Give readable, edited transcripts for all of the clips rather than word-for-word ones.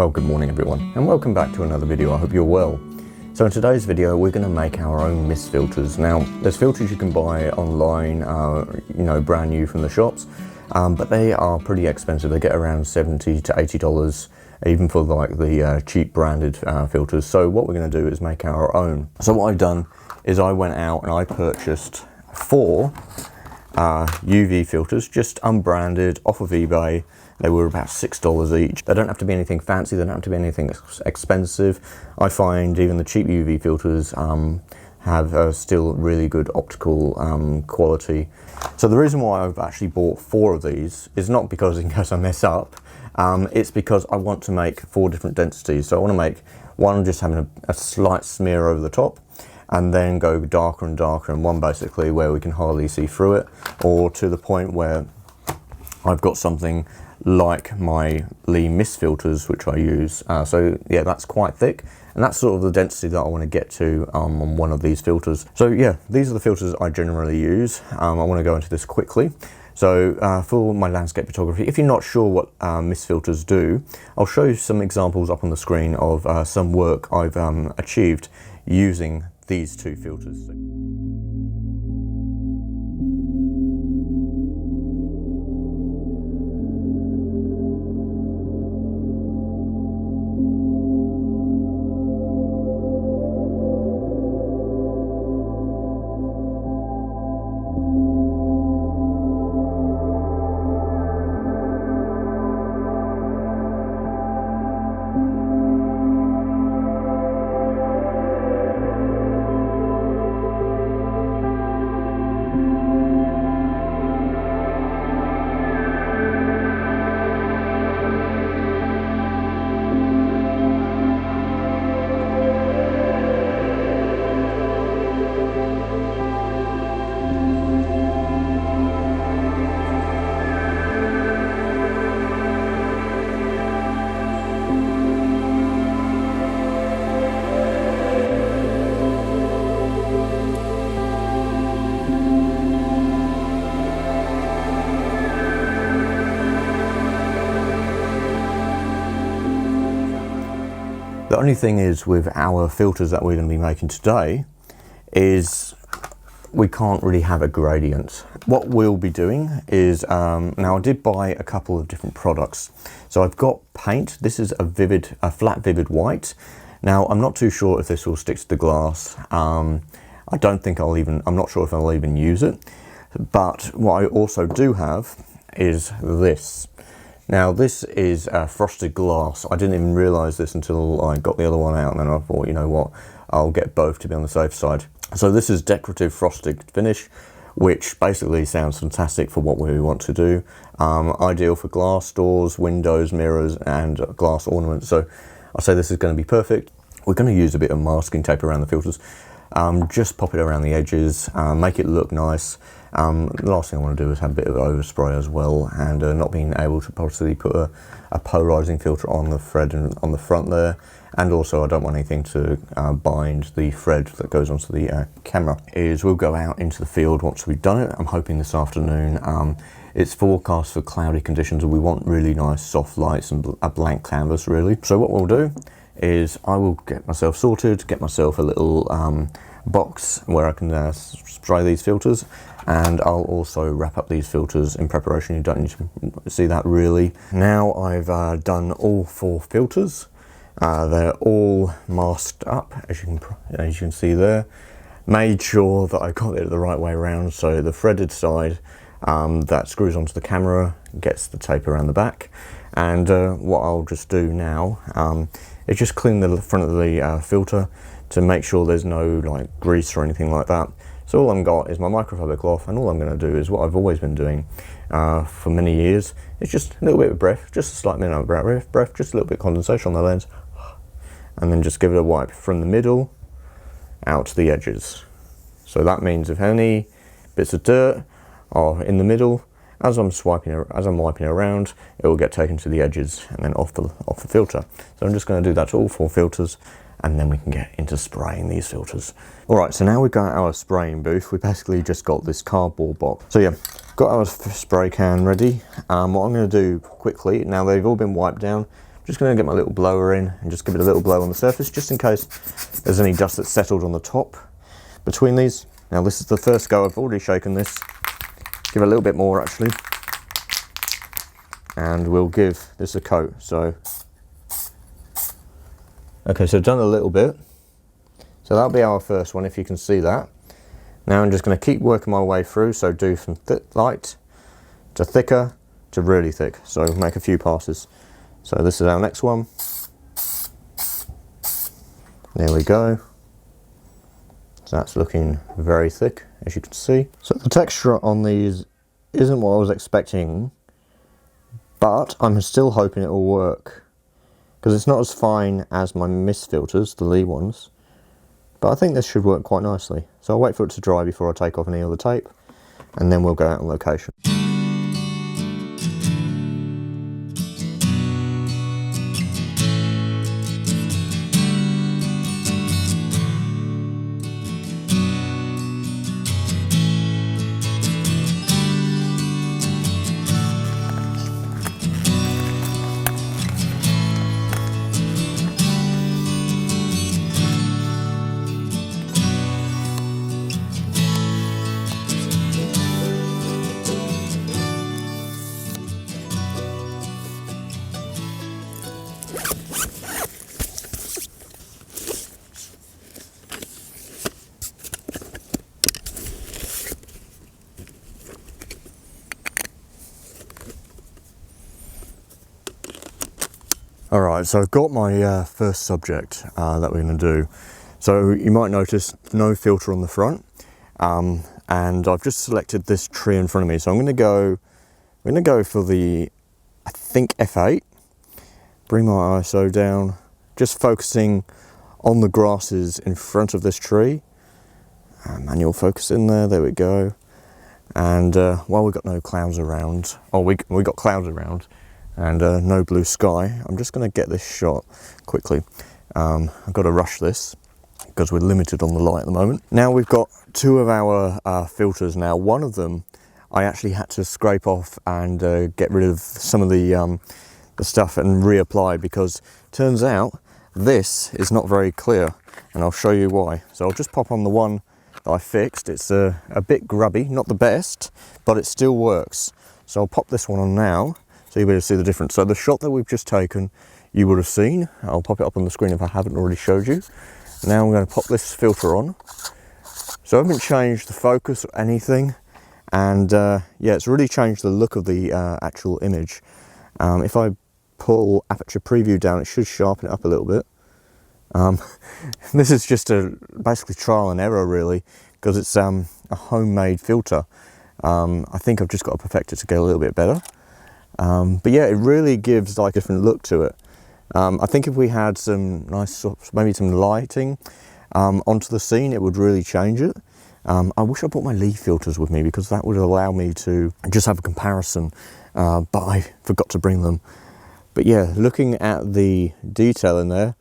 Well, good morning everyone, and welcome back to another video. I hope you're well. So in today's video, we're going to make our own mist filters. Now, there's filters you can buy online, brand new from the shops, but they are pretty expensive. They get around $70 to $80, even for like the cheap branded filters. So what we're going to do is make our own. So what I've done is I went out and I purchased 4 UV filters, just unbranded, off of eBay. They were about $6 each. They don't have to be anything fancy, they don't have to be anything expensive. I find even the cheap UV filters have still really good optical quality. So the reason why I've actually bought 4 of these is not because in case I mess up, it's because I want to make 4 different densities. So I want to make one just having a slight smear over the top, and then go darker and darker, and one basically where we can hardly see through it, or to the point where I've got something like my Lee mist filters which I use. So yeah, that's quite thick, and that's sort of the density that I want to get to on one of these filters. So yeah, these are the filters I generally use. I want to go into this quickly. So for my landscape photography, if you're not sure what mist filters do, I'll show you some examples up on the screen of some work I've achieved using these 2 filters. The only thing is with our filters that we're going to be making today is we can't really have a gradient. What we'll be doing is, now I did buy a couple of different products. So I've got paint. This is a flat vivid white. Now I'm not too sure if this will stick to the glass. I'm not sure if I'll even use it. But what I also do have is this. Now this is frosted glass. I didn't even realise this until I got the other one out, and then I thought, you know what, I'll get both to be on the safe side. So this is decorative frosted finish, which basically sounds fantastic for what we want to do. Ideal for glass doors, windows, mirrors, and glass ornaments. So I'll say this is going to be perfect. We're going to use a bit of masking tape around the filters. Just pop it around the edges, make it look nice. The last thing I want to do is have a bit of overspray as well, and not being able to possibly put a polarizing filter on the thread and on the front there. And also I don't want anything to bind the thread that goes onto the camera. We'll go out into the field once we've done it. I'm hoping this afternoon. It's forecast for cloudy conditions, and we want really nice soft lights and a blank canvas really. So what we'll do is I will get myself sorted, get myself a little box where I can spray these filters, and I'll also wrap up these filters in preparation. You don't need to see that really. Now I've done all 4 filters. They're all masked up, as you can see there. Made sure that I got it the right way around, so the threaded side that screws onto the camera gets the tape around the back. And what I'll just do now is just clean the front of the filter to make sure there's no like grease or anything like that. So all I've got is my microfiber cloth, and all I'm going to do is what I've always been doing for many years. It's just a little bit of breath, just a slight minute of breath, just a little bit of condensation on the lens, and then just give it a wipe from the middle out to the edges. So that means if any bits of dirt are in the middle, as I'm wiping around, it will get taken to the edges and then off the filter. So I'm just going to do that to all 4 filters, and then we can get into spraying these filters. All right, so now we've got our spraying booth. We basically just got this cardboard box. So yeah, got our spray can ready. What I'm going to do quickly, now they've all been wiped down, I'm just going to get my little blower in and just give it a little blow on the surface, just in case there's any dust that's settled on the top between these. Now this is the first go, I've already shaken this. Give it a little bit more actually. And we'll give this a coat. So, okay, so I've done a little bit. So that'll be our first one, if you can see that. Now I'm just going to keep working my way through, so do from light to thicker to really thick. So make a few passes. So this is our next one. There we go. So that's looking very thick, as you can see. So the texture on these isn't what I was expecting, but I'm still hoping it will work, because it's not as fine as my mist filters, the Lee ones. But I think this should work quite nicely. So I'll wait for it to dry before I take off any of the tape, and then we'll go out on location. Alright, so I've got my first subject that we're going to do. So you might notice no filter on the front, and I've just selected this tree in front of me. So I'm going to go for the, I think, F8. Bring my ISO down, just focusing on the grasses in front of this tree. Manual focus in there, there we go. And while we've got no clouds around, we got clouds around, and no blue sky, I'm just going to get this shot quickly. I've got to rush this because we're limited on the light at the moment. Now we've got two of our filters now. One of them I actually had to scrape off and get rid of some of the stuff and reapply, because turns out this is not very clear, and I'll show you why. So I'll just pop on the one that I fixed. It's a bit grubby, not the best, but it still works. So I'll pop this one on now, so you'll be able to see the difference. So the shot that we've just taken, you would have seen. I'll pop it up on the screen if I haven't already showed you. Now I'm going to pop this filter on. So I haven't changed the focus or anything, and yeah, it's really changed the look of the actual image. If I pull aperture preview down, it should sharpen it up a little bit. This is just basically trial and error really, because it's a homemade filter. I think I've just got to perfect it to get a little bit better. But yeah, it really gives like a different look to it. I think if we had some nice, maybe some lighting onto the scene, it would really change it. I wish I brought my Lee filters with me, because that would allow me to just have a comparison, but I forgot to bring them. But yeah, looking at the detail in there,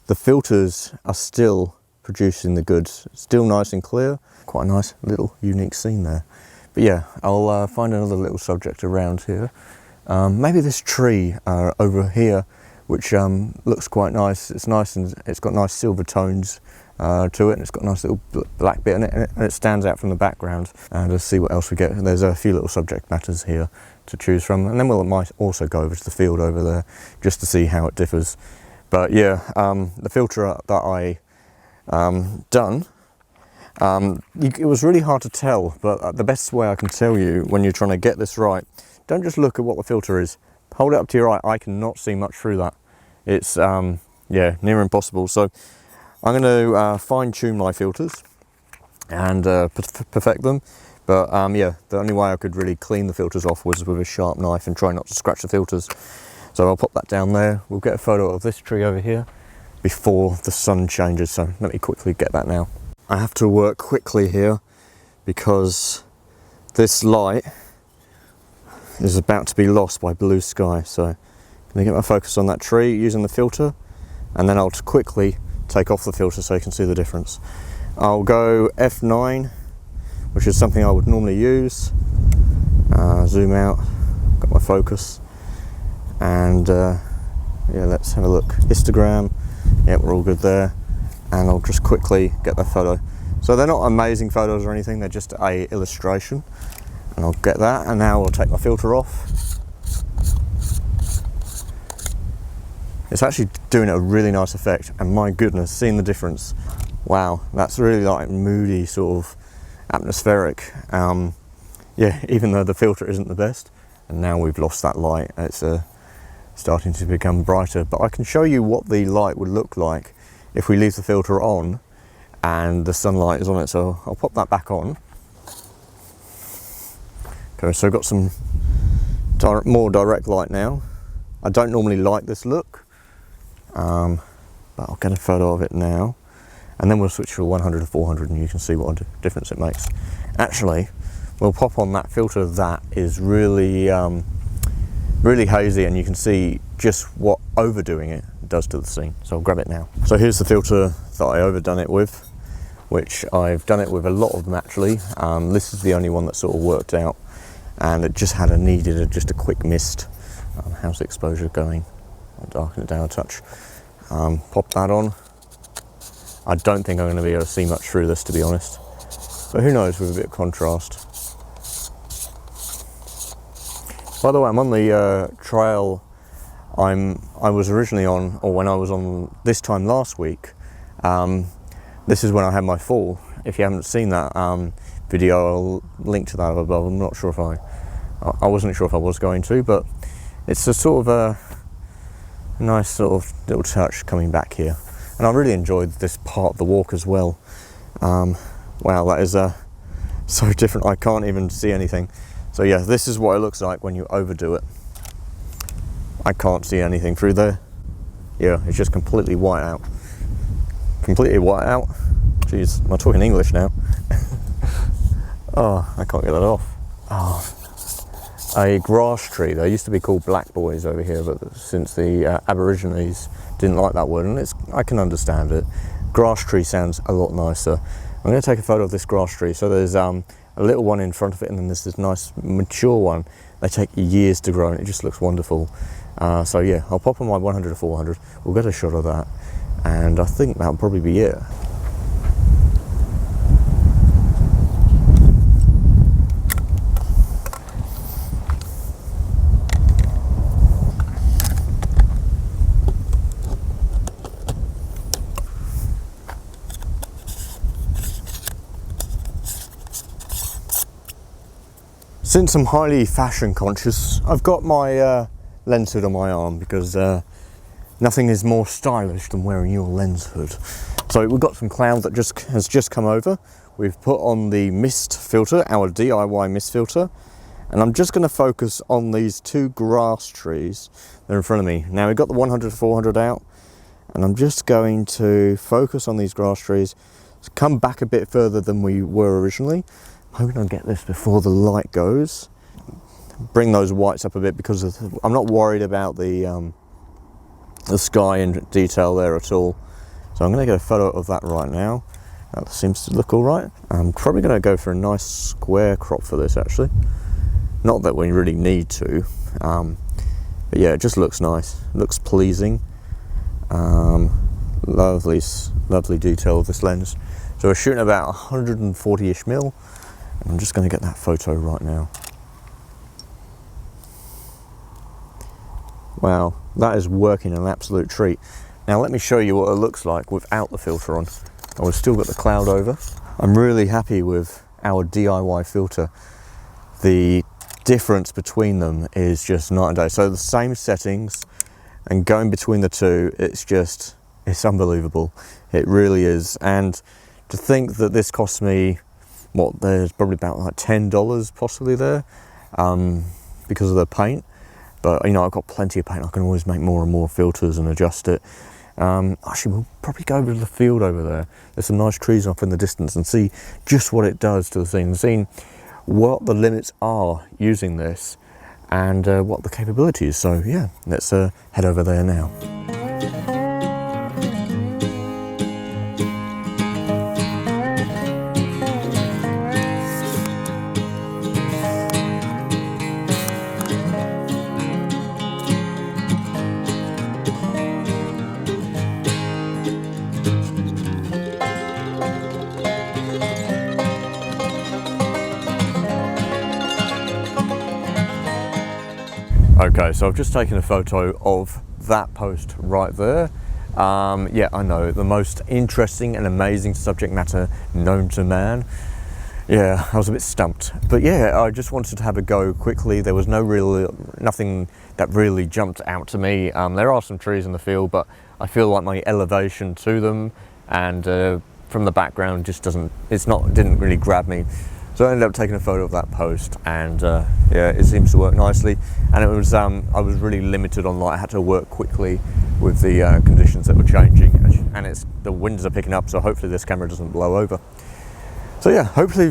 the filters are still producing the goods. Still nice and clear. Quite a nice little unique scene there. But yeah, I'll find another little subject around here. Maybe this tree over here, which looks quite nice. It's nice, and it's got nice silver tones to it, and it's got a nice little black bit in it, and it stands out from the background. And let's see what else we get. There's a few little subject matters here to choose from, and then might also go over to the field over there just to see how it differs. But yeah, the filter that I done, it was really hard to tell, but the best way I can tell you when you're trying to get this right, don't just look at what the filter is. Hold it up to your eye. I cannot see much through that. It's yeah, near impossible. So I'm going to fine tune my filters and perfect them. But yeah, the only way I could really clean the filters off was with a sharp knife and try not to scratch the filters. So I'll pop that down there. We'll get a photo of this tree over here before the sun changes. So let me quickly get that now. I have to work quickly here because this light is about to be lost by blue sky. So I'm going to get my focus on that tree using the filter, and then I'll quickly take off the filter so you can see the difference. I'll go F9, which is something I would normally use. Zoom out, got my focus, and Yeah, let's have a look. Histogram. Yeah, we're all good there. And I'll just quickly get the photo. So they're not amazing photos or anything, they're just a illustration. And I'll get that, and now I'll take my filter off. It's actually doing a really nice effect, and my goodness, seeing the difference. Wow, that's really like moody, sort of atmospheric. Yeah, even though the filter isn't the best. And now we've lost that light, it's starting to become brighter. But I can show you what the light would look like if we leave the filter on and the sunlight is on it. So I'll pop that back on. Okay, so I've got some more direct light now. I don't normally like this look, but I'll get a photo of it now. And then we'll switch to 100 to 400 and you can see what a difference it makes. Actually, we'll pop on that filter that is really, really hazy, and you can see just what overdoing it does to the scene. So I'll grab it now. So here's the filter that I overdone it with, which I've done it with a lot of them actually. This is the only one that sort of worked out, and it just needed just a quick mist. How's the exposure going? I'll darken it down a touch. Pop that on. I don't think I'm going to be able to see much through this, to be honest, but who knows with a bit of contrast. By the way, I'm on the trail I was originally on, or when I was on this time last week. This is when I had my fall. If you haven't seen that video, I'll link to that above. I'm not sure if I wasn't sure if I was going to, but it's a sort of a nice sort of little touch coming back here. And I really enjoyed this part of the walk as well. Wow, that is so different, I can't even see anything. So yeah, this is what it looks like when you overdo it. I can't see anything through there. Yeah, it's just completely white out. Completely white out. Jeez, am I talking English now? Oh, I can't get that off. Oh. A grass tree. They used to be called black boys over here, but since the Aborigines didn't like that word, and I can understand it. Grass tree sounds a lot nicer. I'm going to take a photo of this grass tree. So there's a little one in front of it, and then there's this nice mature one. They take years to grow, and it just looks wonderful. So yeah, I'll pop on my 100 to 400. We'll get a shot of that, and I think that'll probably be it. Since I'm highly fashion conscious, I've got my lens hood on my arm because nothing is more stylish than wearing your lens hood. So we've got some cloud that has just come over. We've put on the mist filter, our DIY mist filter, and I'm just going to focus on these two grass trees that are in front of me. Now we've got the 100 to 400 out, and I'm just going to focus on these grass trees, come back a bit further than we were originally. I'm hoping I'll get this before the light goes. Bring those whites up a bit because I'm not worried about the sky and detail there at all. So I'm going to get a photo of that right now. That seems to look all right. I'm probably going to go for a nice square crop for this actually. Not that we really need to, but yeah, it just looks nice. It looks pleasing. Lovely detail of this lens. So we're shooting about 140-ish mil. I'm just going to get that photo right now. Wow, that is working an absolute treat. Now let me show you what it looks like without the filter on. Oh, we've still got the cloud over. I'm really happy with our DIY filter. The difference between them is just night and day. So the same settings, and going between the two, it's unbelievable. It really is. And to think that this cost me, there's probably about like $10 possibly there, because of the paint. But you know, I've got plenty of paint. I can always make more and more filters and adjust it. Actually, we'll probably go over to the field over there. There's some nice trees off in the distance and see just what it does to the scene. Seeing what the limits are using this and what the capability is. So yeah, let's head over there now. Okay, so I've just taken a photo of that post right there. Yeah, I know, the most interesting and amazing subject matter known to man. Yeah, I was a bit stumped, but yeah, I just wanted to have a go quickly. There was nothing that really jumped out to me. There are some trees in the field, but I feel like my elevation to them and from the background just didn't really grab me. So I ended up taking a photo of that post, and yeah, it seems to work nicely. And it was I was really limited on light. I had to work quickly with the conditions that were changing, and the winds are picking up, so hopefully this camera doesn't blow over. So yeah, hopefully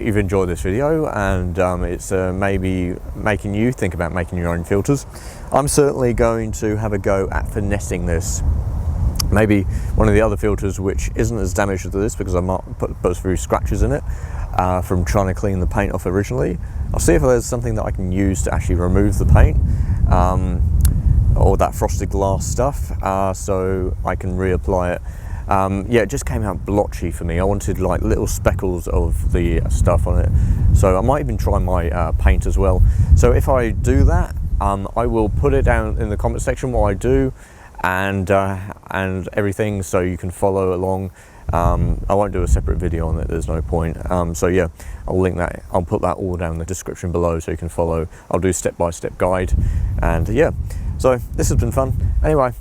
you've enjoyed this video, and it's maybe making you think about making your own filters. I'm certainly going to have a go at finessing this. Maybe one of the other filters which isn't as damaged as this, because I might put a few scratches in it from trying to clean the paint off originally. I'll see if there's something that I can use to actually remove the paint or that frosted glass stuff, so I can reapply it. Yeah, it just came out blotchy for me. I wanted like little speckles of the stuff on it, so I might even try my paint as well. So if I do that, I will put it down in the comment section what I do and everything, so you can follow along. I won't do a separate video on it, there's no point. So yeah, I'll link that, I'll put that all down in the description below so you can follow. I'll do step-by-step guide, and yeah, so this has been fun. Anyway,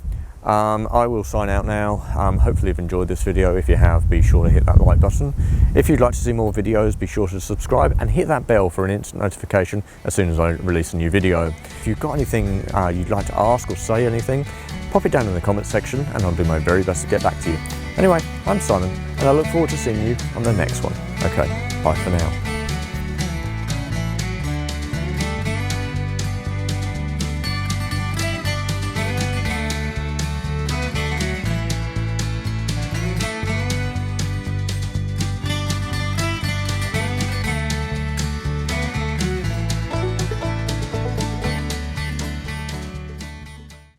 I will sign out now. Hopefully you've enjoyed this video. If you have, be sure to hit that like button. If you'd like to see more videos, be sure to subscribe and hit that bell for an instant notification as soon as I release a new video. If you've got anything you'd like to ask or say anything, pop it down in the comments section and I'll do my very best to get back to you. Anyway, I'm Simon, and I look forward to seeing you on the next one. Okay, bye for now.